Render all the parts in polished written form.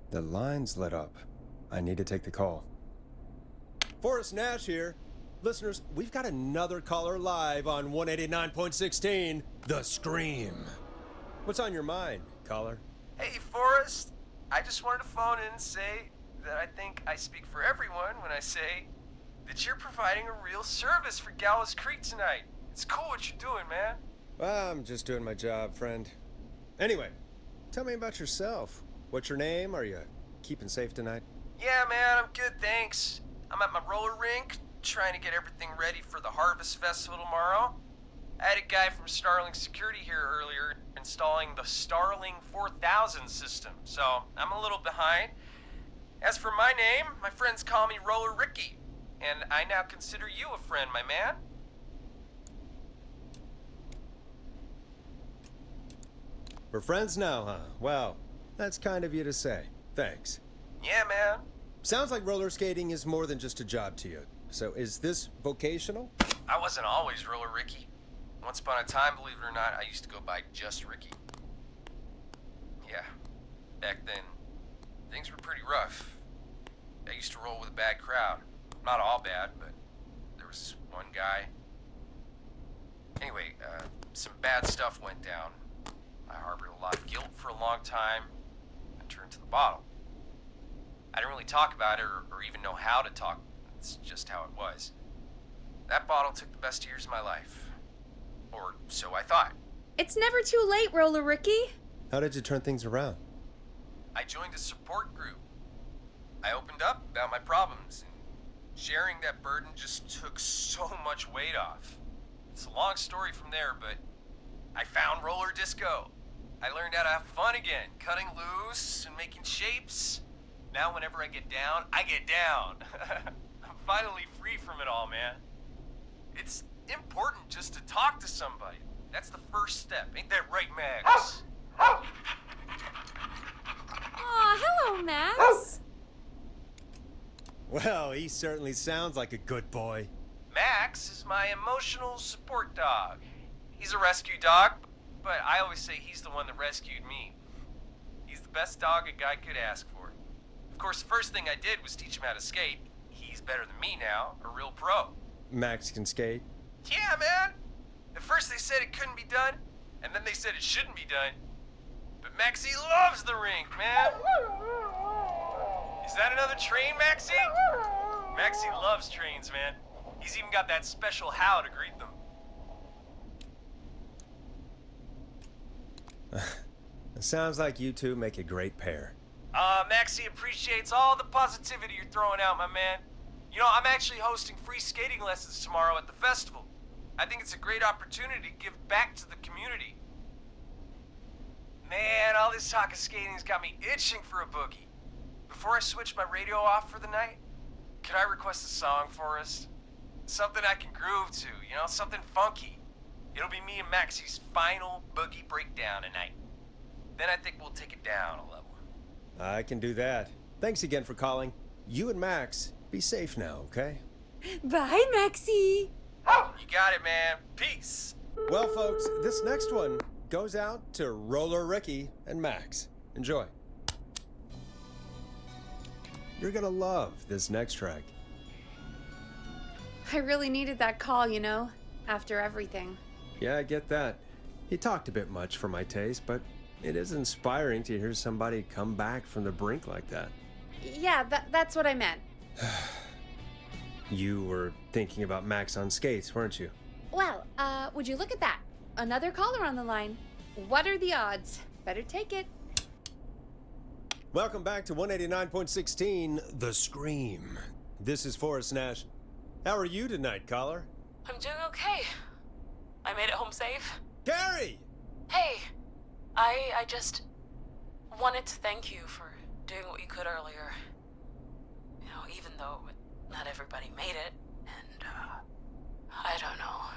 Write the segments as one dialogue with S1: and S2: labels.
S1: The line's lit up. I need to take the call. Forrest Nash here. Listeners, we've got another caller live on 189.16, The Scream. What's on your mind, caller?
S2: Hey, Forrest. I just wanted to phone in and say that I think I speak for everyone when I say that you're providing a real service for Gallows Creek tonight. It's cool what you're doing, man.
S1: Well, I'm just doing my job, friend. Anyway, tell me about yourself. What's your name? Are you keeping safe tonight?
S2: Yeah, man, I'm good, thanks. I'm at my roller rink, trying to get everything ready for the Harvest Festival tomorrow. I had a guy from Starling Security here earlier installing the Starling 4000 system, so I'm a little behind. As for my name, my friends call me Roller Ricky, and I now consider you a friend, my man.
S1: We're friends now, huh? Well, that's kind of you to say. Thanks.
S2: Yeah, man.
S1: Sounds like roller skating is more than just a job to you. So is this vocational?
S2: I wasn't always Roller Ricky. Once upon a time, believe it or not, I used to go by just Ricky. Yeah, back then, things were pretty rough. I used to roll with a bad crowd. Not all bad, but there was one guy. Anyway, some bad stuff went down. I harbored a lot of guilt for a long time. I turned to the bottle. I didn't really talk about it or even know how to talk. It's just how it was. That bottle took the best years of my life. Or so I thought.
S3: It's never too late, Roller Ricky.
S1: How did you turn things around?
S2: I joined a support group. I opened up about my problems, and sharing that burden just took so much weight off. It's a long story from there, but I found roller disco. I learned how to have fun again, cutting loose and making shapes. Now whenever I get down, I get down. I'm finally free from it all, man. It's important just to talk to somebody. That's the first step. Ain't that right, Max?
S3: Aw, hello, Max.
S1: Well, he certainly sounds like a good boy.
S2: Max is my emotional support dog. He's a rescue dog, but I always say he's the one that rescued me. He's the best dog a guy could ask for. Of course, the first thing I did was teach him how to skate. He's better than me now, a real pro.
S1: Max can skate?
S2: Yeah, man. At first they said it couldn't be done, and then they said it shouldn't be done. But Maxie loves the rink, man. Is that another train, Maxie? Maxie loves trains, man. He's even got that special how to greet them.
S1: It sounds like you two make a great pair.
S2: Maxie appreciates all the positivity you're throwing out, my man. You know, I'm actually hosting free skating lessons tomorrow at the festival. I think it's a great opportunity to give back to the community. Man, all this talk of skating's got me itching for a boogie. Before I switch my radio off for the night, could I request a song for us? Something I can groove to, you know, something funky. It'll be me and Maxie's final boogie breakdown tonight. Then I think we'll take it down a level.
S1: I can do that. Thanks again for calling. You and Max, be safe now, okay?
S3: Bye, Maxie.
S2: You got it, man. Peace.
S1: Well, folks, this next one goes out to Roller Ricky and Max. Enjoy. You're gonna love this next track.
S3: I really needed that call, you know, after everything.
S1: Yeah, I get that. He talked a bit much for my taste, but it is inspiring to hear somebody come back from the brink like that.
S3: Yeah, that's what I meant.
S1: You were thinking about Max on skates, weren't you?
S3: Well, would you look at that? Another caller on the line. What are the odds? Better take it.
S1: Welcome back to 189.16, The Scream. This is Forrest Nash. How are you tonight, caller?
S4: I'm doing okay. I made it home safe.
S1: Gary!
S4: Hey, I just wanted to thank you for doing what you could earlier. You know, even though not everybody made it, and, I don't know.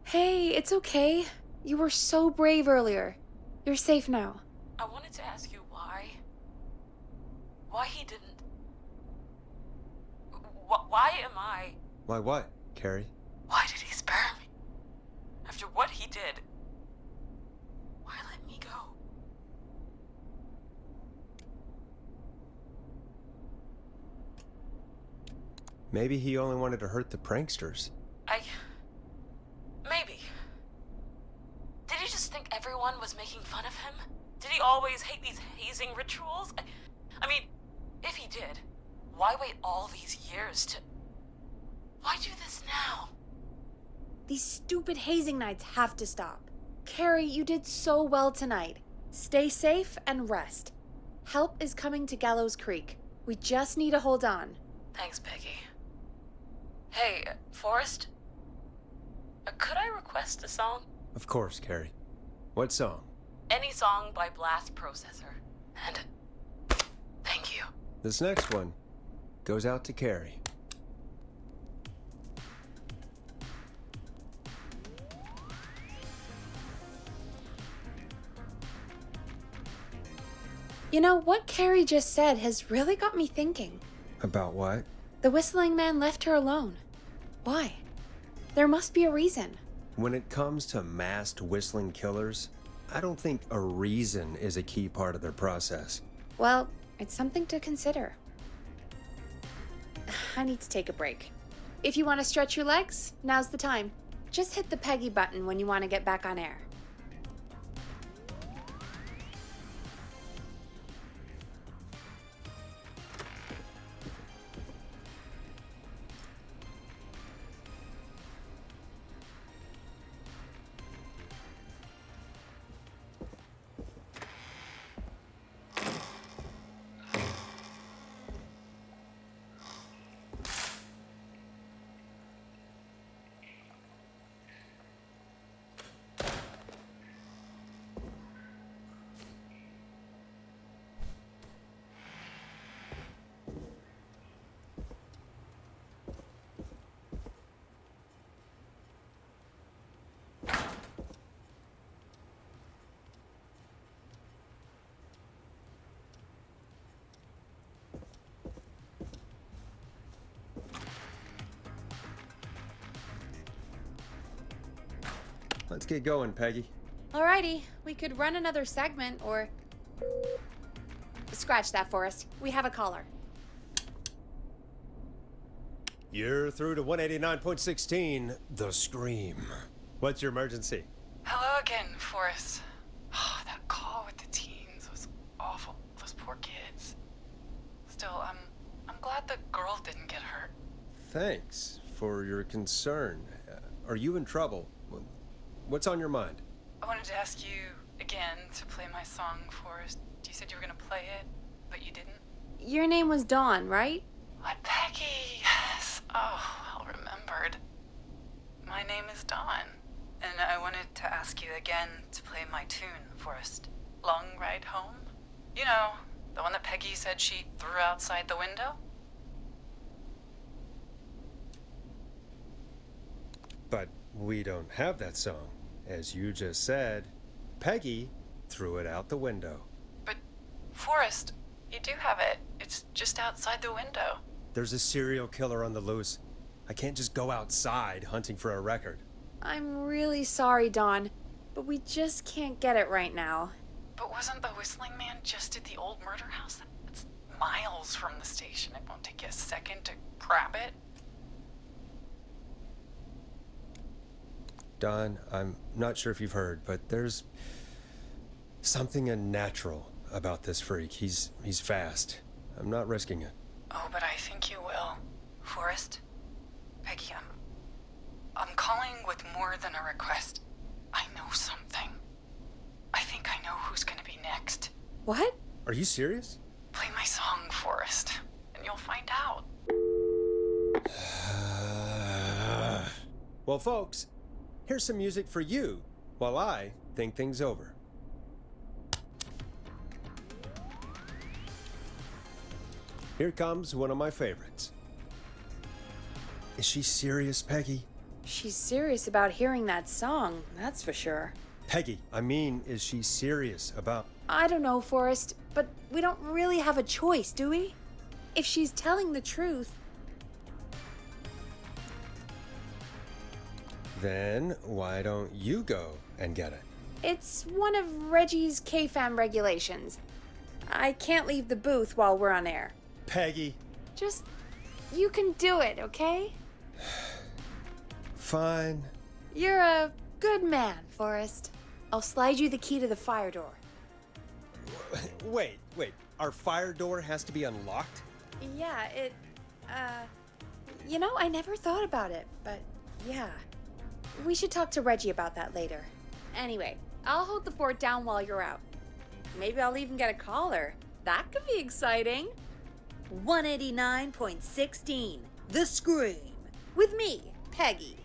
S3: Hey, it's okay. You were so brave earlier. You're safe now.
S4: I wanted to ask you why. Why he didn't... Why am I...
S1: Why what, Carrie?
S4: Why did he spare me? After what he did, why let me go?
S1: Maybe he only wanted to hurt the pranksters.
S4: Maybe. Did he just think everyone was making fun of him? Did he always hate these hazing rituals? I mean, if he did, why wait all these years to... Why do this now?
S3: These stupid hazing nights have to stop. Carrie, you did so well tonight. Stay safe and rest. Help is coming to Gallows Creek. We just need to hold on.
S4: Thanks, Peggy. Hey, Forrest? Could I request a song?
S1: Of course, Carrie. What song?
S4: Any song by Blast Processor. And thank you.
S1: This next one goes out to Carrie.
S3: You know, what Carrie just said has really got me thinking.
S1: About what?
S3: The whistling man left her alone. Why? There must be a reason.
S1: When it comes to masked whistling killers, I don't think a reason is a key part of their process.
S3: Well, it's something to consider. I need to take a break. If you want to stretch your legs, now's the time. Just hit the Peggy button when you want to get back on air.
S1: Let's get going, Peggy.
S3: Alrighty, we could run another segment or... Scratch that, Forrest. We have a caller.
S1: You're through to 189.16, The Scream. What's your emergency?
S5: Hello again, Forrest. Oh, that call with the teens was awful. Those poor kids. Still, I'm glad the girl didn't get hurt.
S1: Thanks for your concern. Are you in trouble? What's on your mind?
S5: I wanted to ask you again to play my song, Forrest. You said you were gonna play it, but you didn't.
S3: Your name was Dawn, right?
S5: What, Peggy? Yes. Oh, well remembered. My name is Dawn, and I wanted to ask you again to play my tune, Forrest. Long Ride Home? You know, the one that Peggy said she threw outside the window?
S1: But we don't have that song. As you just said, Peggy threw it out the window.
S5: But, Forrest, you do have it. It's just outside the window.
S1: There's a serial killer on the loose. I can't just go outside hunting for a record.
S3: I'm really sorry, Dawn, but we just can't get it right now.
S5: But wasn't the whistling man just at the old murder house? That's miles from the station. It won't take you a second to grab it.
S1: Don, I'm not sure if you've heard, but there's something unnatural about this freak. He's fast. I'm not risking it.
S5: Oh, but I think you will. Forrest? Peggy, I'm calling with more than a request. I know something. I think I know who's gonna be next.
S3: What?
S1: Are you serious?
S5: Play my song, Forrest, and you'll find out.
S1: Well, folks, here's some music for you while I think things over. Here comes one of my favorites. Is she serious, Peggy?
S3: She's serious about hearing that song, that's for sure.
S1: Peggy, I mean, is she serious about...
S3: I don't know, Forrest, but we don't really have a choice, do we? If she's telling the truth...
S1: Then why don't you go and get it?
S3: It's one of Reggie's KFAM regulations. I can't leave the booth while we're on air.
S1: Peggy.
S3: Just You can do it, okay?
S1: Fine.
S3: You're a good man, Forrest. I'll slide you the key to the fire door.
S1: Wait. Our fire door has to be unlocked?
S3: Yeah, You know, I never thought about it, but yeah. We should talk to Reggie about that later. Anyway, I'll hold the fort down while you're out. Maybe I'll even get a caller. That could be exciting. 189.16, The Scream. With me, Peggy.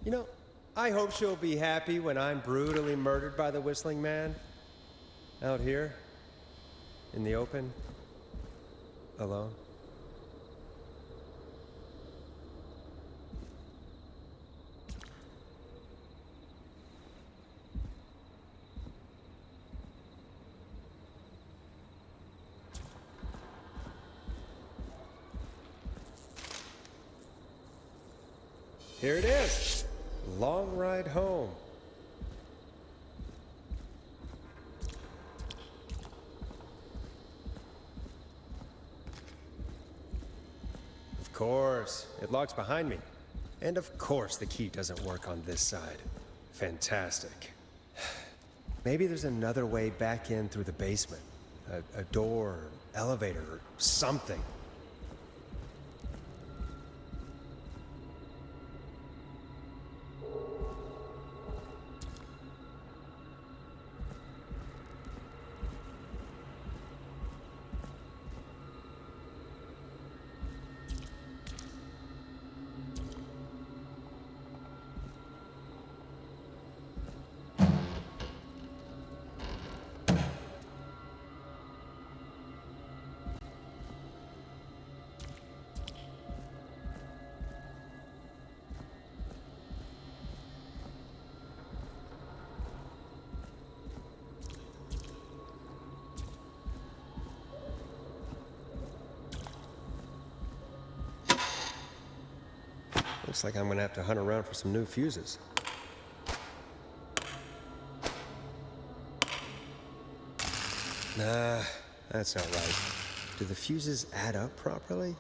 S1: You know, I hope she'll be happy when I'm brutally murdered by the Whistling Man. Out here, in the open, alone. Here it is. Long ride home. Of course, it locks behind me. And of course the key doesn't work on this side. Fantastic. Maybe there's another way back in through the basement. A door, elevator, or something. Looks like I'm gonna have to hunt around for some new fuses. Nah, that's not right. Do the fuses add up properly?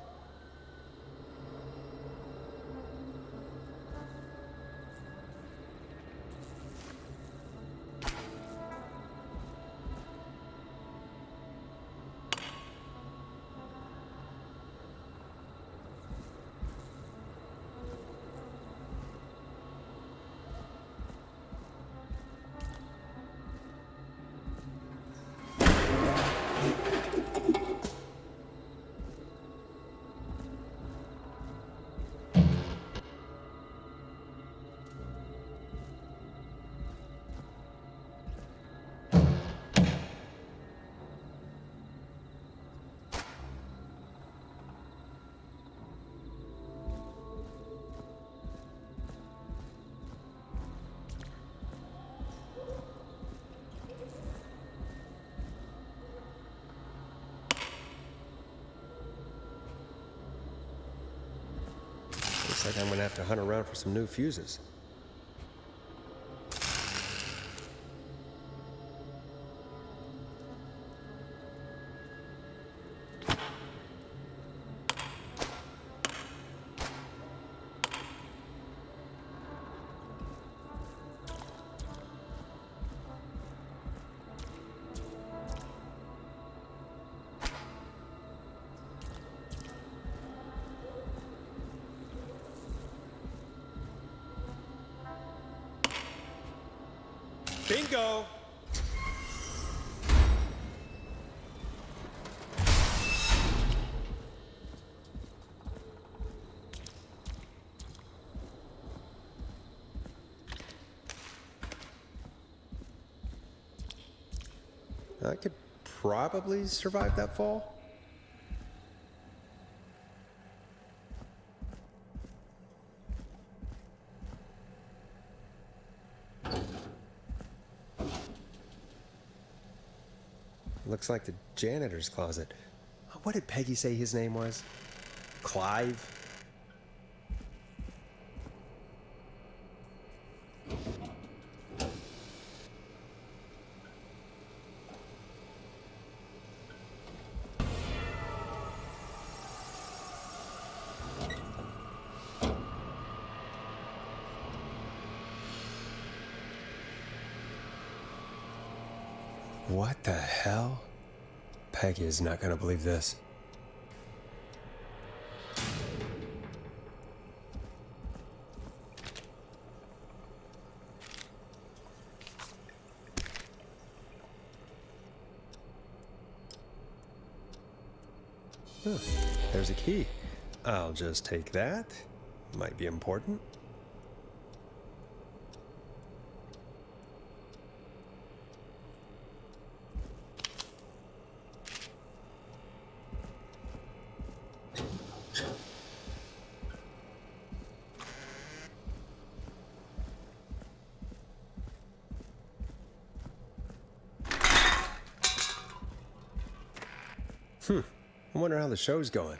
S1: Looks like I'm gonna have to hunt around for some new fuses. Bingo! I could probably survive that fall. Looks like the janitor's closet. What did Peggy say his name was? Clive? What the hell? Peggy is not gonna believe this. Huh, there's a key. I'll just take that. Might be important. I wonder how the show's going.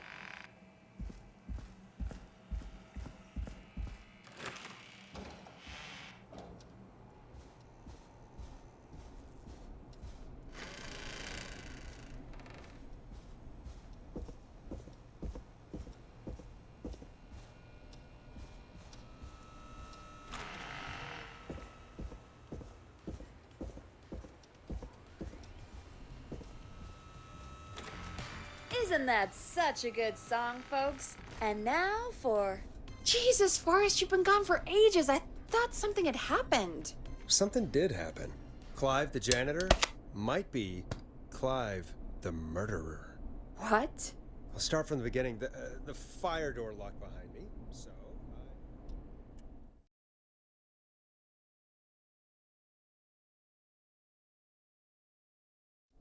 S3: Isn't that such a good song, folks? And now for... Jesus, Forrest, you've been gone for ages. I thought something had happened.
S1: Something did happen. Clive the janitor might be Clive the murderer.
S3: What?
S1: I'll start from the beginning. The fire door locked behind me, so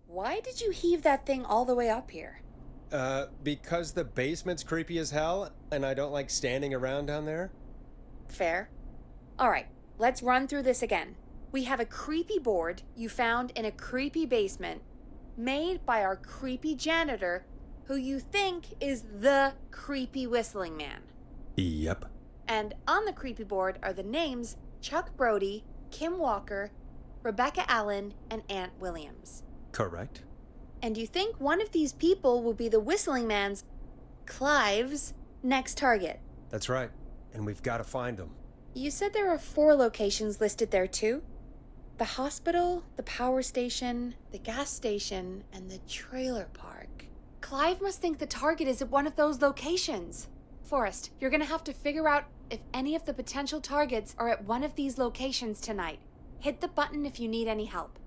S3: Why did you heave that thing all the way up here?
S1: because the basement's creepy as hell, and I don't like standing around down there.
S3: Fair. All right, let's run through this again. We have a creepy board you found in a creepy basement made by our creepy janitor who you think is the creepy whistling man.
S1: Yep.
S3: And on the creepy board are the names Chuck Brody, Kim Walker, Rebecca Allen, and Aunt Williams.
S1: Correct.
S3: And you think one of these people will be the whistling man's, Clive's, next target.
S1: That's right. And we've got to find them.
S3: You said there are 4 locations listed there too? The hospital, the power station, the gas station, and the trailer park. Clive must think the target is at one of those locations. Forrest, you're gonna have to figure out if any of the potential targets are at one of these locations tonight. Hit the button if you need any help.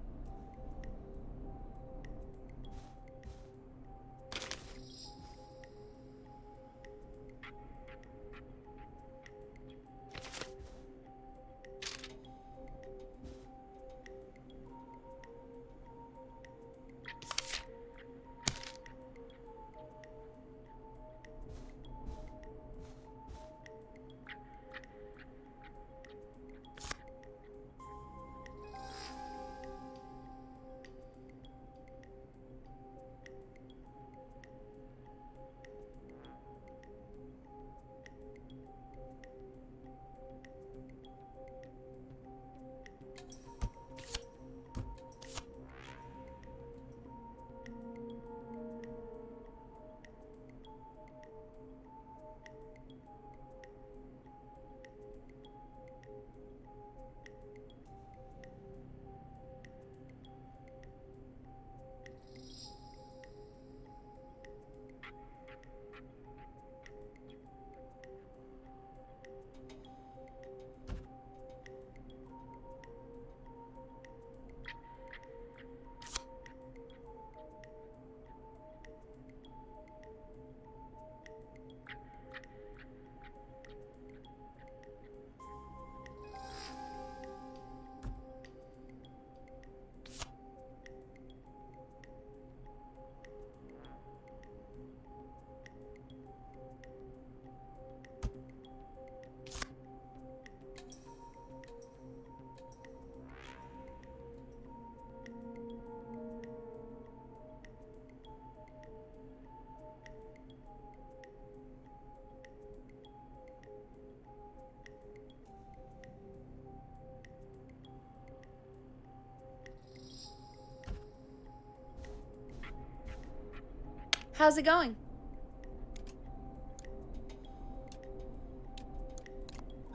S3: How's it going?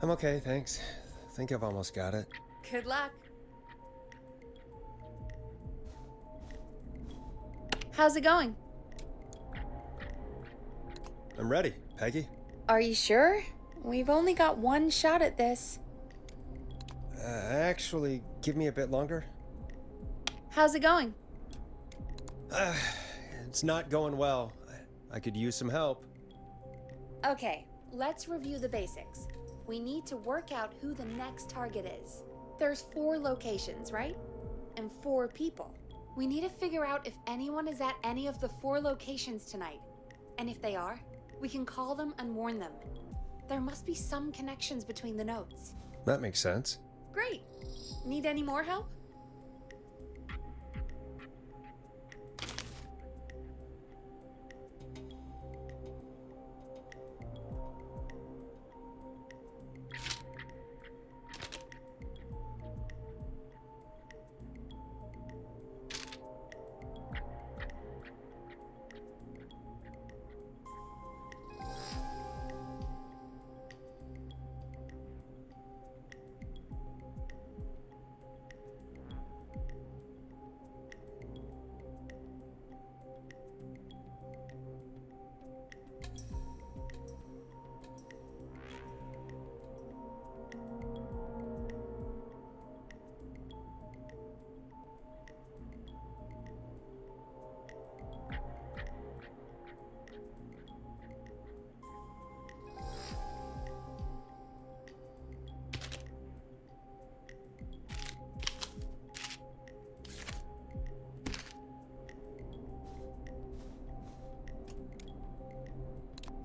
S1: I'm okay, thanks. Think I've almost got it.
S3: Good luck. How's it going?
S1: I'm ready, Peggy.
S3: Are you sure? We've only got one shot at this.
S1: Actually, give me a bit longer.
S3: How's it going?
S1: It's not going well. I could use some help.
S3: Okay, let's review the basics. We need to work out who the next target is. There's 4 locations, right? And 4 people. We need to figure out if anyone is at any of the 4 locations tonight. And if they are, we can call them and warn them. There must be some connections between the notes.
S1: That makes sense.
S3: Great. Need any more help?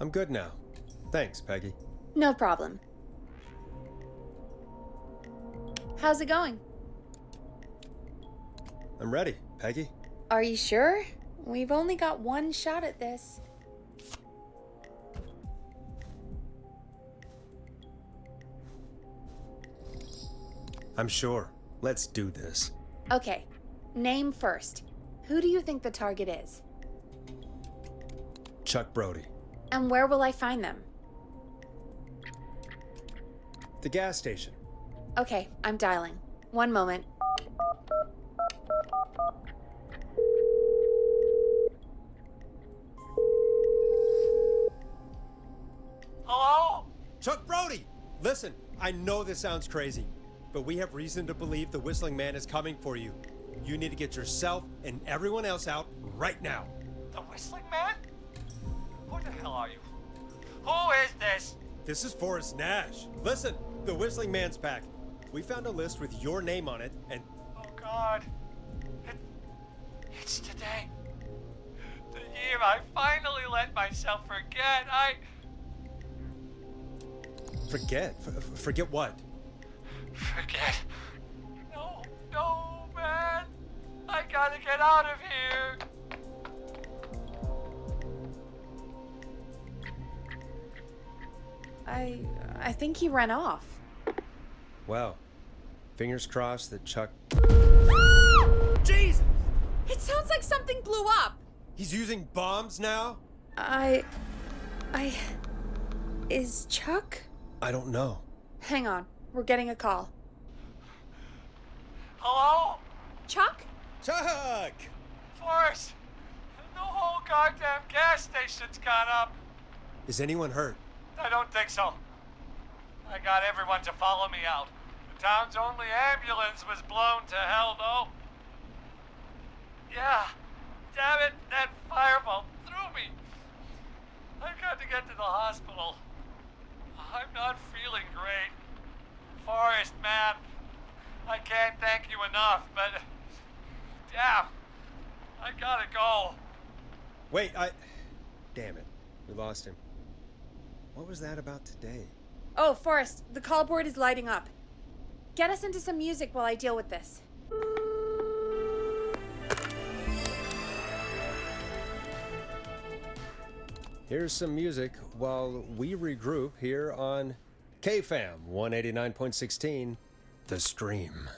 S1: I'm good now. Thanks, Peggy.
S3: No problem. How's it going?
S1: I'm ready, Peggy.
S3: Are you sure? We've only got one shot at this.
S1: I'm sure. Let's do this.
S3: Okay, name first. Who do you think the target is?
S1: Chuck Brody.
S3: And where will I find them?
S1: The gas station.
S3: Okay, I'm dialing. One moment.
S4: Hello?
S1: Chuck Brody! Listen, I know this sounds crazy, but we have reason to believe the Whistling Man is coming for you. You need to get yourself and everyone else out right now.
S6: The Whistling Man? Who the hell are you? Who is this?
S1: This is Forrest Nash. Listen, the Whistling Man's back. We found a list with your name on it, and
S6: Oh God. It's today. The year I finally let myself forget.
S1: forget what?
S6: Forget. No, man. I gotta get out of here.
S3: I think he ran off.
S1: Well, fingers crossed that Chuck... Jesus!
S3: It sounds like something blew up.
S1: He's using bombs now?
S3: Is Chuck?
S1: I don't know.
S3: Hang on, we're getting a call.
S6: Hello?
S3: Chuck?
S1: Chuck!
S6: Forrest. The whole goddamn gas station's gone up.
S1: Is anyone hurt?
S6: I don't think so. I got everyone to follow me out. The town's only ambulance was blown to hell, though. Yeah. Damn it, that fireball threw me. I've got to get to the hospital. I'm not feeling great. Forrest, man, I can't thank you enough, but... Damn. I gotta go.
S1: Wait, Damn it. We lost him. What was that about today?
S3: Oh, Forrest, the call board is lighting up. Get us into some music while I deal with this.
S1: Here's some music while we regroup here on KFAM 189.16, The Scream.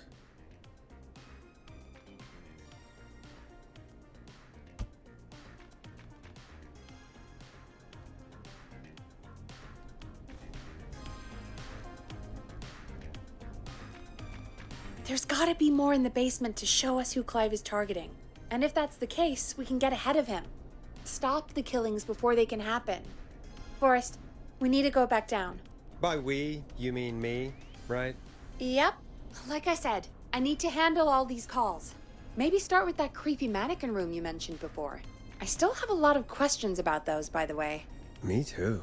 S3: There's gotta be more in the basement to show us who Clive is targeting. And if that's the case, we can get ahead of him. Stop the killings before they can happen. Forrest, we need to go back down.
S1: By we, you mean me, right?
S3: Yep. Like I said, I need to handle all these calls. Maybe start with that creepy mannequin room you mentioned before. I still have a lot of questions about those, by the way.
S1: Me too.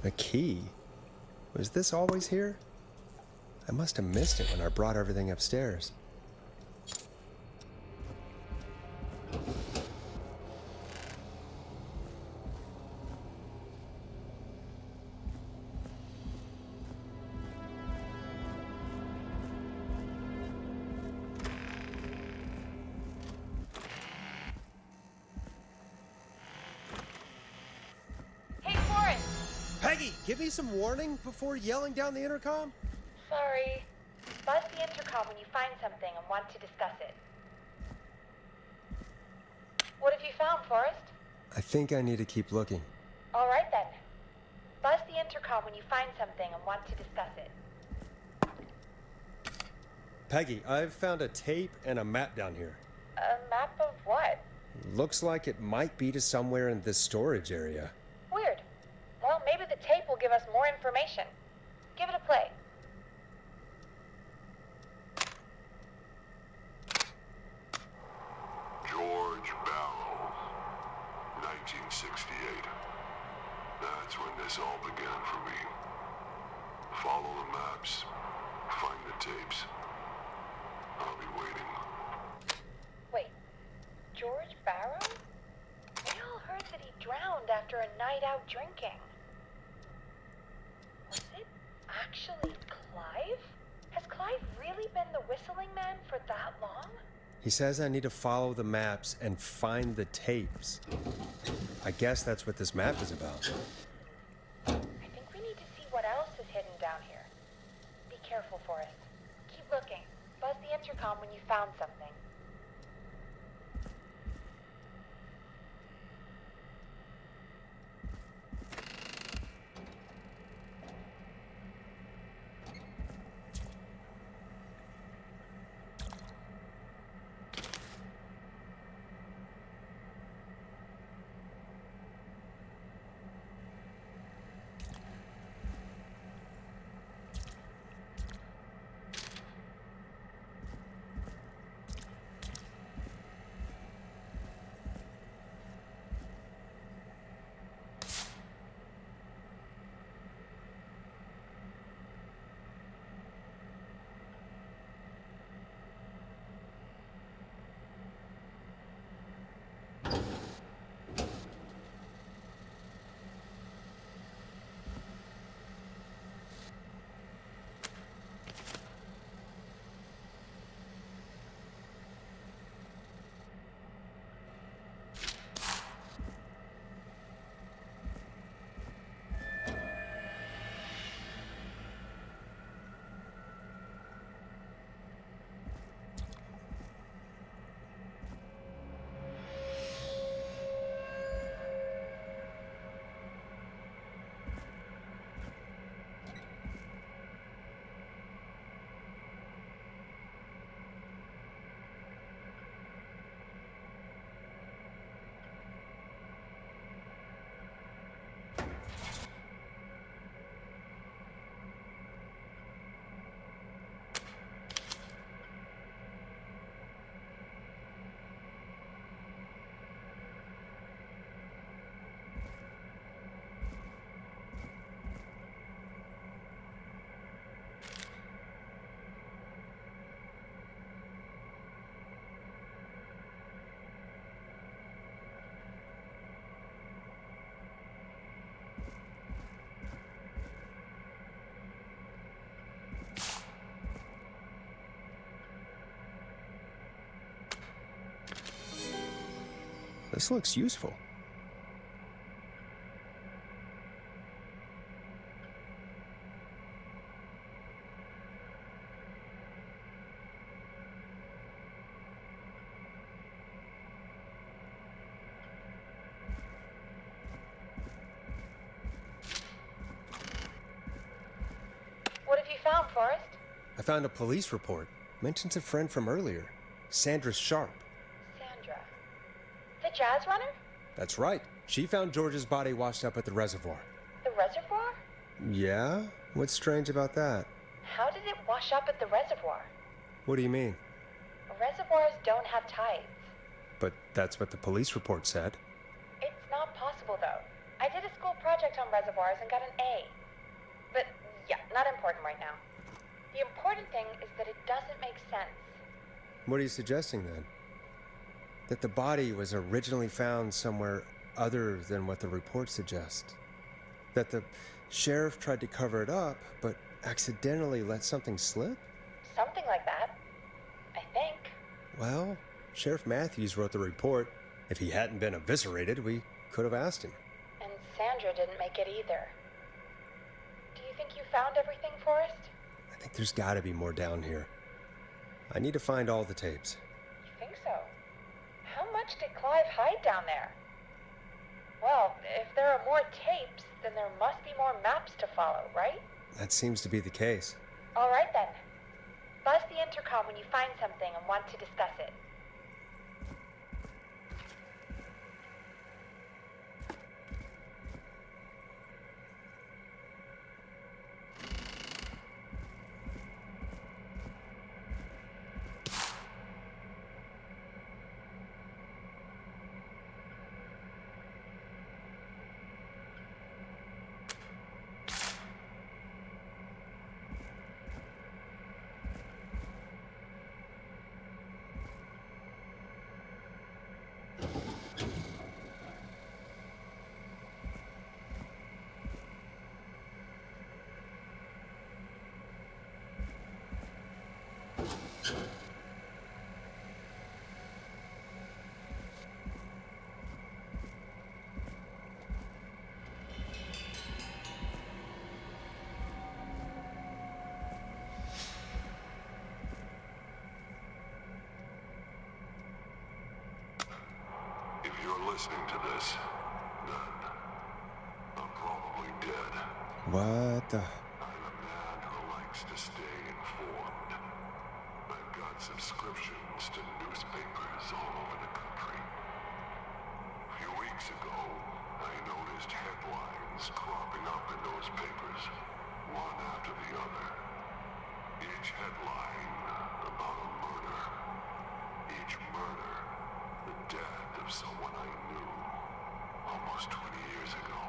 S1: The key? Was this always here? I must have missed it when I brought everything upstairs. Peggy, give me some warning before yelling down the intercom.
S3: Sorry. Buzz the intercom when you find something and want to discuss it. What have you found, Forrest?
S1: I think I need to keep looking.
S3: All right then. Buzz the intercom when you find something and want to discuss it.
S1: Peggy, I've found a tape and a map down here.
S3: A map of what?
S1: Looks like it might be to somewhere in this storage area.
S3: Weird. Well, maybe the tape will give us more information. Give it a play.
S7: George Barrow, 1968. That's when this all began for me. Follow the maps, find the tapes. I'll be waiting.
S3: Wait, George Barrow? We all heard that he drowned after a night out drinking. Was it actually Clive? Has Clive really been the whistling man for that long?
S1: He says I need to follow the maps and find the tapes. I guess that's what this map is about.
S3: I think we need to see what else is hidden down here. Be careful, Forrest. Keep looking. Buzz the intercom when you found something.
S1: This looks useful.
S3: What have you found, Forrest?
S1: I found a police report. Mentions a friend from earlier, Sandra Sharp.
S3: Sandra. The jazz runner?
S1: That's right. She found George's body washed up at the reservoir.
S3: The reservoir?
S1: Yeah? What's strange about that?
S3: How did it wash up at the reservoir?
S1: What do you mean?
S3: Reservoirs don't have tides.
S1: But that's what the police report said.
S3: It's not possible, though. I did a school project on reservoirs and got an A. But, yeah, not important right now. The important thing is that it doesn't make sense.
S1: What are you suggesting then? That the body was originally found somewhere other than what the report suggests? That the sheriff tried to cover it up, but accidentally let something slip?
S3: Something like that. I think.
S1: Well, Sheriff Matthews wrote the report. If he hadn't been eviscerated, we could have asked him.
S3: And Sandra didn't make it either. Do you think you found everything, Forrest?
S1: I think there's gotta be more down here. I need to find all the tapes.
S3: You think so? How much did Clive hide down there? Well, if there are more tapes, then there must be more maps to follow, right?
S1: That seems to be the case.
S3: All right then. Buzz the intercom when you find something and want to discuss it.
S7: If you're listening to this, then I'm probably dead.
S1: What the...
S7: I'm a man who likes to stay informed. I've got subscriptions to newspapers all over the country. A few weeks ago, I noticed headlines cropping up in those papers, one after the other. Each headline about a murder. Each murder, the death of someone I knew almost 20 years ago.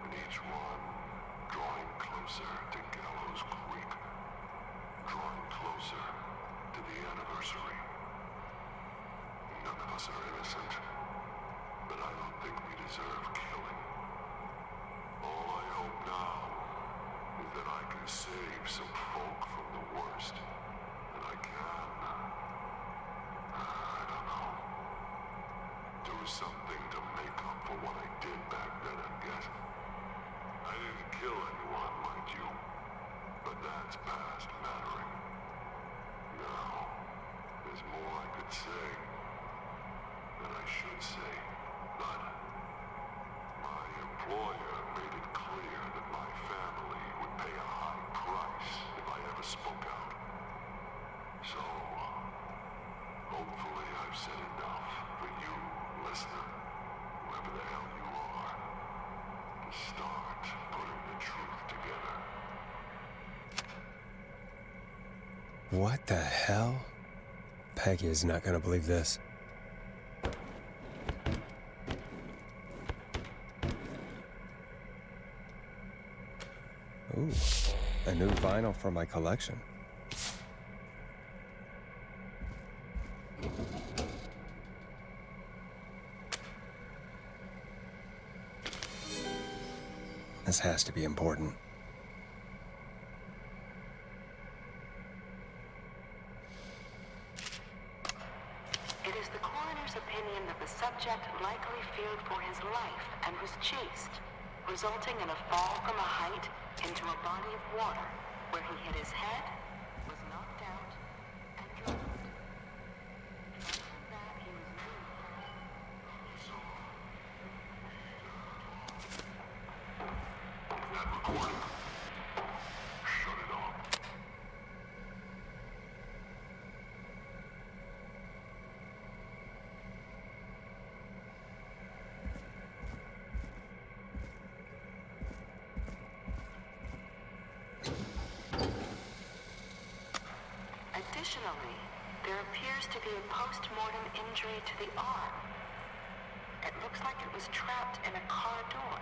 S7: And each one drawing closer to Gallows Creek, drawing closer to the anniversary. None of us are innocent, but I don't think we deserve killing. All I hope now is that I can save some folk from the worst, and I can. I don't know. Do something to make up for what I did back then, I guess. I didn't kill anyone, mind you, but that's past mattering. Now, there's more I could say, than I should say, but my employer made it clear that my family would pay a high price if I ever spoke out. So, hopefully I've said enough for you, listener, whoever the hell you are, to start putting the truth together.
S1: What the hell? Peggy is not gonna believe this. Ooh, a new vinyl for my collection. This has to be important.
S8: It is the coroner coroner's opinion that the subject likely feared for his life and was chased, resulting in a fall from a height into a body of water where he hit his head, was knocked out, and drowned. Following that, he was
S7: That recording. Shut it off.
S8: Additionally, there appears to be a post-mortem injury to the arm. It looks like it was trapped in a car door.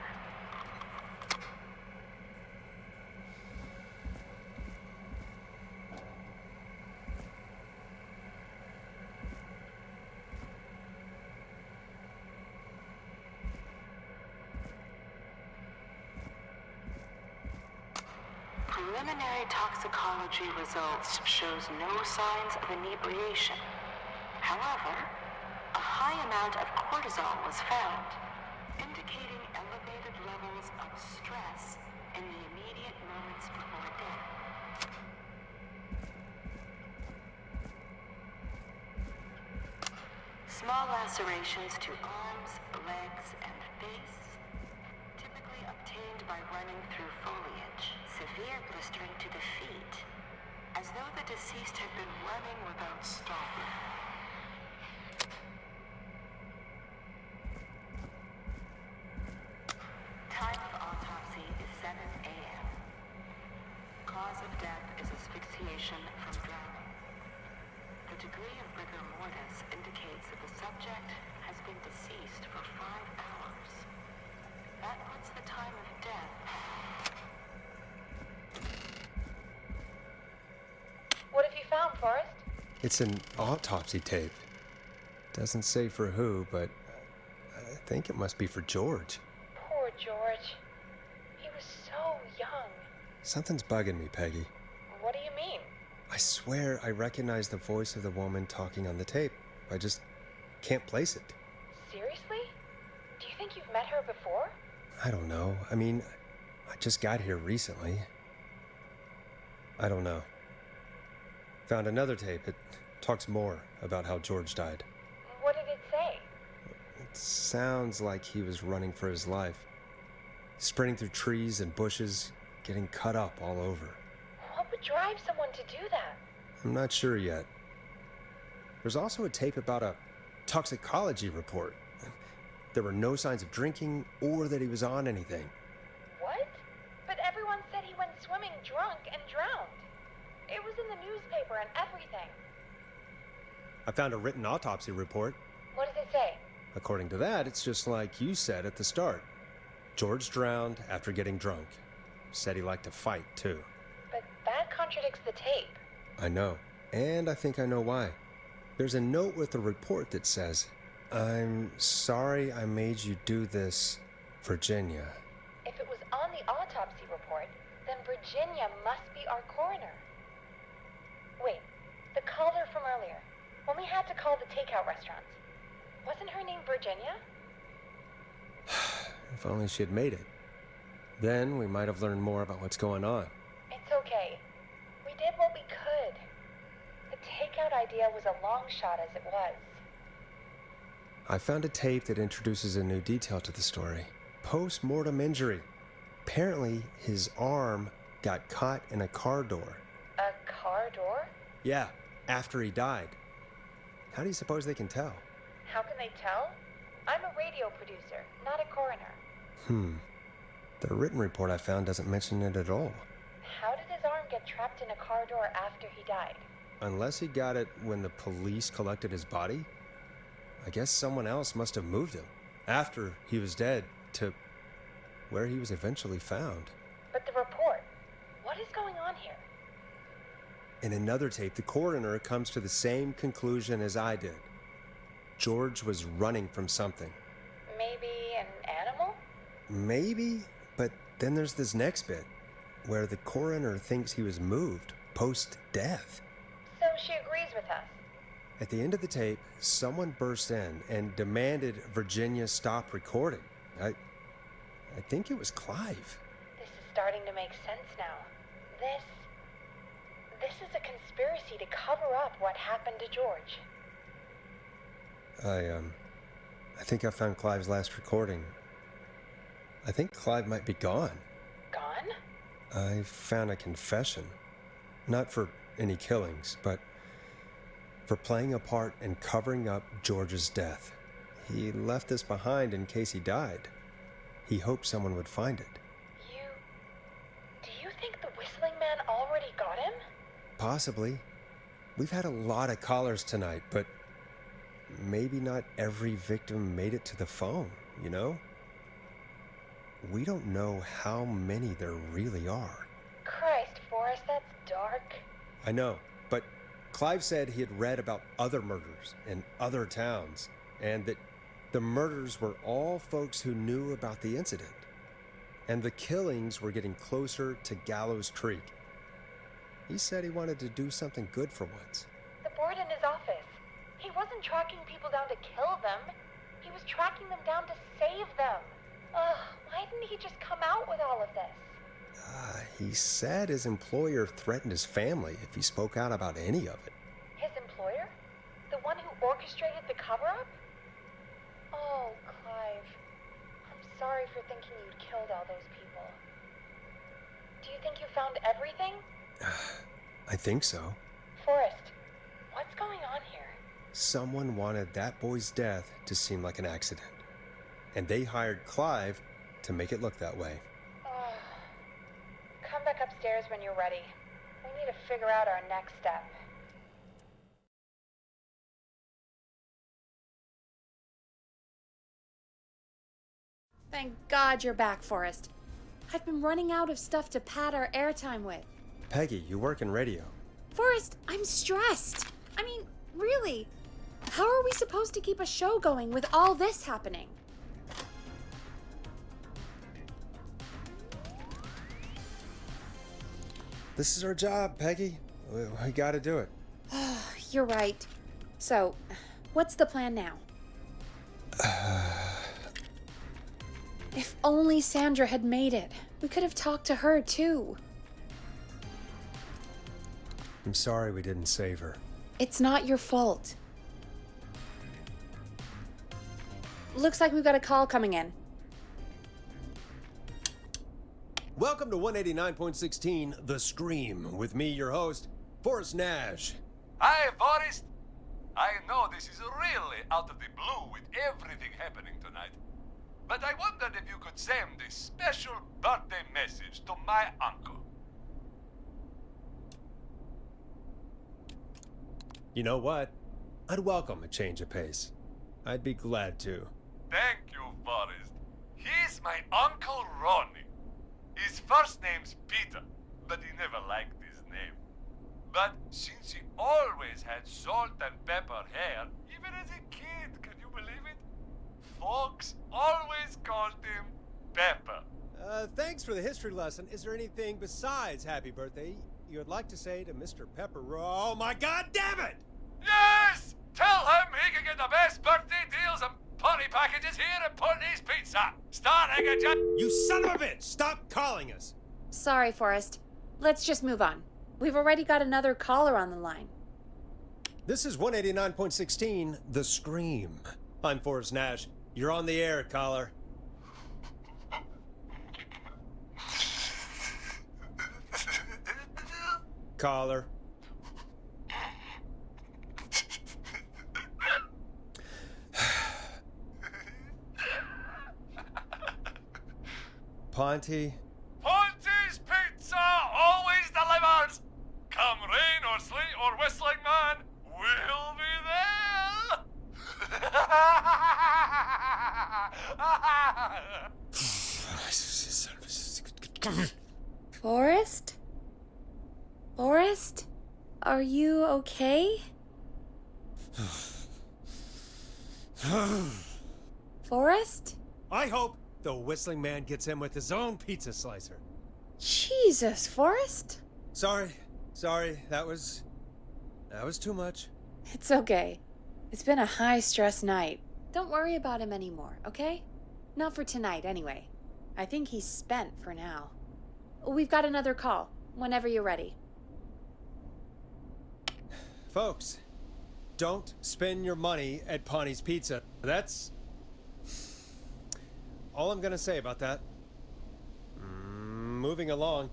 S8: Preliminary toxicology results shows no signs of inebriation. However, a high amount of cortisol was found, indicating elevated levels of stress in the immediate moments before death. Small lacerations to arms, legs, and face, typically obtained by running through foliage. Severe blistering to the feet, as though the deceased had been running without stopping. Time of autopsy is 7 a.m. Cause of death is asphyxiation from drowning. The degree of rigor mortis indicates that the subject has been deceased for 5 hours. That puts the time of death.
S3: What have you found, Forrest?
S1: It's an autopsy tape. Doesn't say for who, but I think it must be for George.
S3: Poor George. He was so young.
S1: Something's bugging me, Peggy.
S3: What do you mean?
S1: I swear I recognize the voice of the woman talking on the tape. I just can't place it.
S3: Seriously? Do you think you've met her before?
S1: I don't know. I mean, I just got here recently. I don't know. Found another tape. It talks more about how George died.
S3: What did it say?
S1: It sounds like he was running for his life. Sprinting through trees and bushes, getting cut up all over.
S3: What would drive someone to do that?
S1: I'm not sure yet. There's also a tape about a toxicology report. There were no signs of drinking or that he was on anything.
S3: What? But everyone said he went swimming drunk and drowned. It was in the newspaper and everything.
S1: I found a written autopsy report.
S3: What does it say?
S1: According to that, it's just like you said at the start. George drowned after getting drunk. Said he liked to fight, too.
S3: But that contradicts the tape.
S1: I know. And I think I know why. There's a note with the report that says, "I'm sorry I made you do this, Virginia."
S3: If it was on the autopsy report, then Virginia must be our coroner. Wait, the caller from earlier, when we had to call the takeout restaurants, wasn't her name Virginia?
S1: If only she had made it. Then we might have learned more about what's going on.
S3: It's okay. We did what we could. The takeout idea was a long shot as it was.
S1: I found a tape that introduces a new detail to the story. Post-mortem injury. Apparently, his arm got caught in a car door.
S3: A car door?
S1: Yeah, after he died. How do you suppose they can tell?
S3: How can they tell? I'm a radio producer, not a coroner.
S1: The written report I found doesn't mention it at all.
S3: How did his arm get trapped in a car door after he died?
S1: Unless he got it when the police collected his body, I guess someone else must have moved him after he was dead to where he was eventually found.
S3: But the report, what is going on here?
S1: In another tape, the coroner comes to the same conclusion as I did. George was running from something.
S3: Maybe an animal?
S1: Maybe, but then there's this next bit where the coroner thinks he was moved post-death.
S3: So she agrees with us.
S1: At the end of the tape, someone burst in and demanded Virginia stop recording. I think it was Clive.
S3: This is starting to make sense now. This is a conspiracy to cover up what happened to George.
S1: I think I found Clive's last recording. I think Clive might be gone.
S3: Gone?
S1: I found a confession. Not for any killings, but for playing a part in covering up George's death. He left this behind in case he died. He hoped someone would find it.
S3: Do you think the Whistling Man already got him?
S1: Possibly. We've had a lot of callers tonight, but maybe not every victim made it to the phone, you know? We don't know how many there really are.
S3: Christ, Forrest, that's dark.
S1: I know, but Clive said he had read about other murders in other towns, and that the murders were all folks who knew about the incident. And the killings were getting closer to Gallows Creek. He said he wanted to do something good for once.
S3: The board in his office. He wasn't tracking people down to kill them. He was tracking them down to save them. Ugh, why didn't he just come out with all of this?
S1: He said his employer threatened his family if he spoke out about any of it.
S3: His employer? The one who orchestrated the cover-up? Oh, Clive. I'm sorry for thinking you'd killed all those people. Do you think you found everything?
S1: I think so.
S3: Forrest, what's going on here?
S1: Someone wanted that boy's death to seem like an accident. And they hired Clive to make it look that way.
S3: Oh. Come back upstairs when you're ready. We need to figure out our next step. Thank God you're back, Forrest. I've been running out of stuff to pad our airtime with.
S1: Peggy, you work in radio.
S3: Forrest, I'm stressed. I mean, really. How are we supposed to keep a show going with all this happening?
S1: This is our job, Peggy. We gotta do it.
S3: You're right. So, what's the plan now? If only Sandra had made it. We could have talked to her, too.
S1: I'm sorry we didn't save her.
S3: It's not your fault. Looks like we've got a call coming in.
S1: Welcome to 189.16 The Scream, with me, your host, Forrest Nash.
S6: Hi, Forrest. I know this is really out of the blue with everything happening tonight. But I wondered if you could send a special birthday message to my uncle.
S1: You know what? I'd welcome a change of pace. I'd be glad to.
S6: Thank you, Forrest. He's my Uncle Ronnie. His first name's Peter, but he never liked his name. But since he always had salt and pepper hair, even as a kid, can you believe it? Folks always called him Pepper.
S1: Thanks for the history lesson. Is there anything besides happy birthday you would like to say to Mr. Pepper? Oh my God damn it!
S6: Yes! Tell him he can get the best birthday deals and party packages here at Putney's Pizza. Starting at
S1: You son of a bitch! Stop calling us!
S3: Sorry, Forrest. Let's just move on. We've already got another caller on the line.
S1: This is 189.16 The Scream. I'm Forrest Nash. You're on the air, caller. Caller. Ponty.
S6: Ponty's Pizza always delivers. Come rain or sleet or whistling man, we'll be there.
S3: Forrest? Forrest? Are you okay? Forrest?
S1: I hope the Whistling Man gets in with his own pizza slicer.
S3: Jesus, Forrest?
S1: Sorry. That was too much.
S3: It's okay. It's been a high-stress night. Don't worry about him anymore, okay? Not for tonight, anyway. I think he's spent for now. We've got another call, whenever you're ready.
S1: Folks, don't spend your money at Pawnee's Pizza. That's all I'm gonna say about that. Moving along,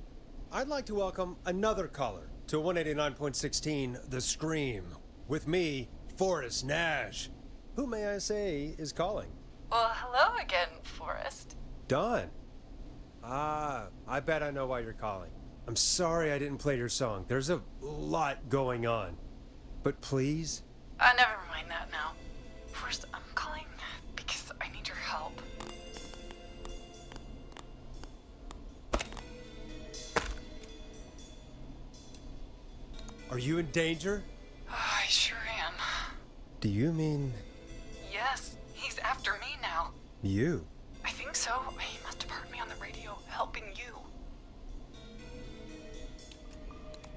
S1: I'd like to welcome another caller to 189.16 The Scream. With me, Forrest Nash. Who, may I say, is calling?
S5: Well, hello again, Forrest.
S1: Don. I bet I know why you're calling. I'm sorry I didn't play your song. There's a lot going on. But please?
S5: Never mind that now. Forrest, I'm calling because I need your help.
S1: Are you in danger?
S5: I sure am.
S1: Do you mean
S5: Yes, he's after me now.
S1: you?
S5: I think so. He must have heard me on the radio helping you.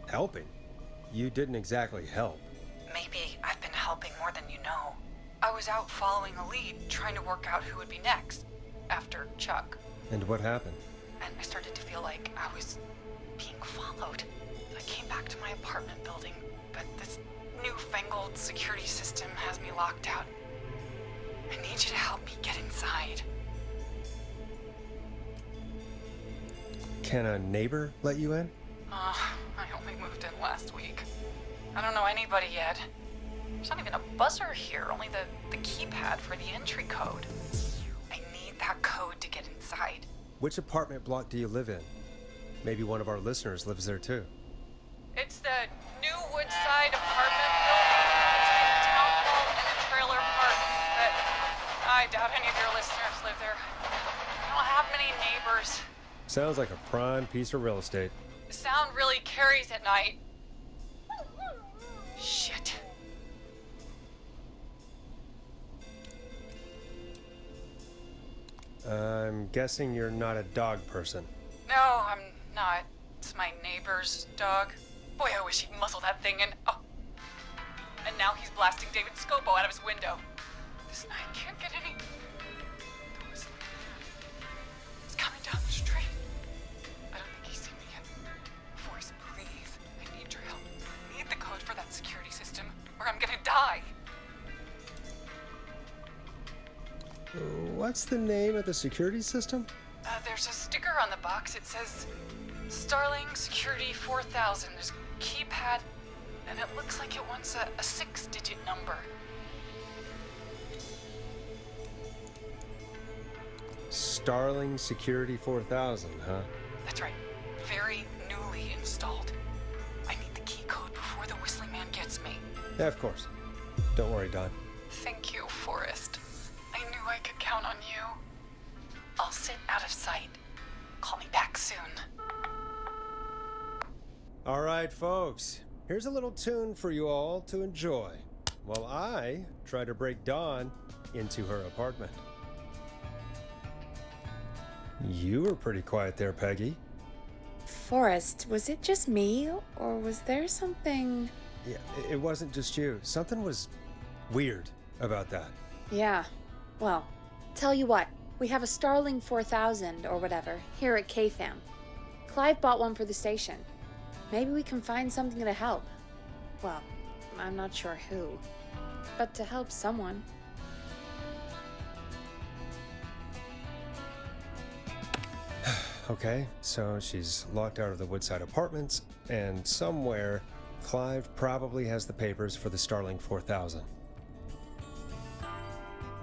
S1: Helping? You didn't exactly help.
S5: Maybe I've been helping more than you know. I was out following a lead, trying to work out who would be next, after Chuck.
S1: And what happened?
S5: And I started to feel like I was being followed. I came back to my apartment building, but this newfangled security system has me locked out. I need you to help me get inside.
S1: Can a neighbor let you in?
S5: I only moved in last week. I don't know anybody yet. There's not even a buzzer here, only the keypad for the entry code. I need that code to get inside.
S1: Which apartment block do you live in? Maybe one of our listeners lives there too.
S5: It's the new Woodside apartment building between the town hall and the trailer park. But I doubt any of your listeners live there. I don't have many neighbors.
S1: Sounds like a prime piece of real estate.
S5: The sound really carries at night. Shit.
S1: I'm guessing you're not a dog person.
S5: No, I'm not. It's my neighbor's dog. Boy, I wish he'd muzzle that thing and... Oh. And now he's blasting David Scopo out of his window. This night can't get any... The whistling man. He's coming down the street. I don't think he's seen me yet. Forrest, please. I need your help. I need the code for that security system, or I'm gonna die.
S1: What's the name of the security system?
S5: There's a sticker on the box. It says Starling Security 4000. There's a keypad, and it looks like it wants a 6-digit number.
S1: Starling Security 4000, huh?
S5: That's right. Very newly installed. I need the key code before the whistling man gets me.
S1: Yeah, of course. Don't worry, Don.
S5: Thank you, Forrest. I knew I could count on you. I'll sit out of sight. Call me back soon.
S1: All right, folks. Here's a little tune for you all to enjoy while I try to break Dawn into her apartment. You were pretty quiet there, Peggy.
S3: Forrest, was it just me, or was there something...
S1: Yeah, it wasn't just you. Something was weird about that.
S3: Yeah, well, tell you what, we have a Starling 4000 or whatever here at KFAM. Clive bought one for the station. Maybe we can find something to help. Well, I'm not sure who, but to help someone.
S1: Okay, so she's locked out of the Woodside Apartments, and somewhere Clive probably has the papers for the Starling 4000.